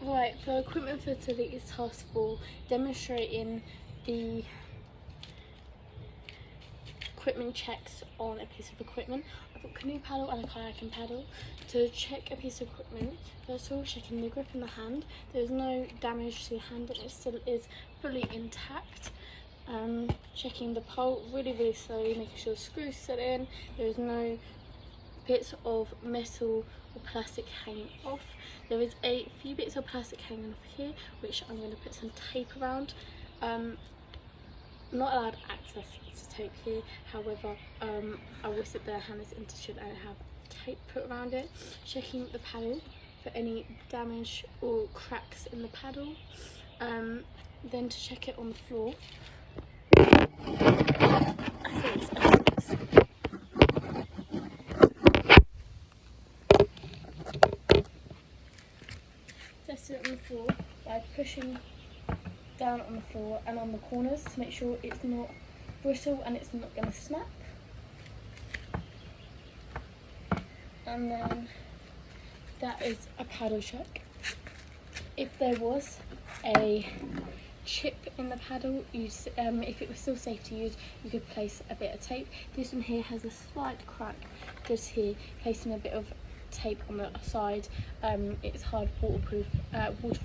Right, for equipment for today's task for demonstrating the equipment checks on a piece of equipment. I've got a canoe paddle and a kayaking paddle. To check a piece of equipment, first of all, checking the grip in the hand. There's no damage to the hand and it still is fully intact. Checking the pole really slowly, making sure the screws sit in. There's no bits of metal or plastic hanging off. There is a few bits of plastic hanging off here, which I'm going to put some tape around. Not allowed access to tape here, however, I will sit there, hand this into should I have tape put around it. Checking the paddle for any damage or cracks in the paddle. Then to check it on the floor. Test it on the floor by pushing down on the floor and on the corners to make sure it's not brittle and it's not going to snap. And then that is a paddle check. If there was a chip in the paddle, if it was still safe to use, you could place a bit of tape. This one here has a slight crack just here, placing a bit of tape on the side. It's hard water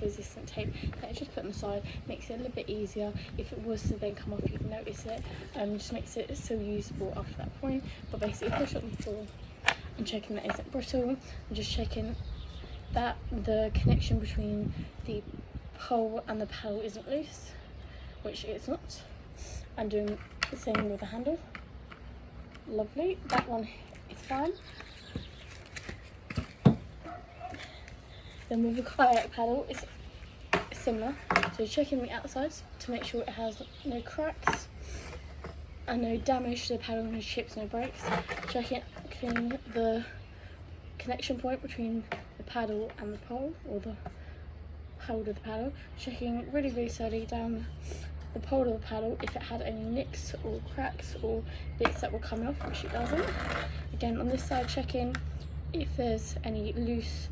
resistant tape that I just put on the side, makes it a little bit easier. If it was to then come off, you can notice it. Just makes it still usable after that point. But basically push it on the floor and checking that it isn't brittle, and just checking that the connection between the pole and the paddle isn't loose, which it's not. I'm doing the same with the handle. Lovely, that one is fine. Then with the kayak paddle, it's similar. So checking the outsides to make sure it has no cracks and no damage to the paddle, no chips, no breaks. Checking the connection point between the paddle and the pole, or the hold of the paddle. Checking really slowly down the pole of the paddle if it had any nicks or cracks or bits that were coming off, which it doesn't. Again, on this side, checking if there's any loose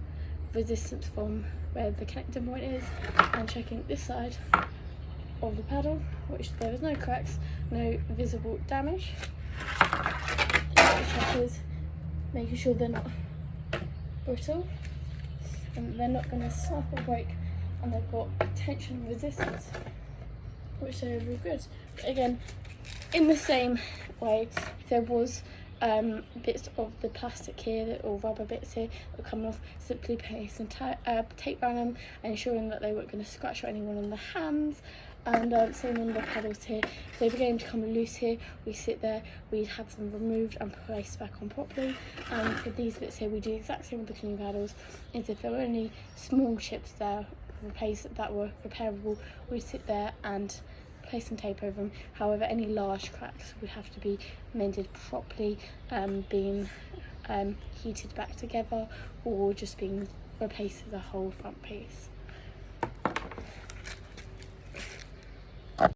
resistance from where the connecting point is, and checking this side of the paddle, which there is no cracks, no visible damage. Checkers, making sure they're not brittle and they're not going to snap or break, and they've got tension and resistance, which are really good. But again, in the same way, if there was bits of the plastic here or rubber bits here that were coming off, simply place some tape around them and ensuring that they weren't going to scratch anyone on the hands. And same on the paddles here. If they began to come loose here, we sit there, we'd have them removed and placed back on properly. And for these bits here, we do the exact same with the canoe paddles. Is if there were any small chips there replaced that were repairable, we'd sit there and place some tape over them. However, any large cracks would have to be mended properly, being heated back together, or just being replaced as a whole front piece.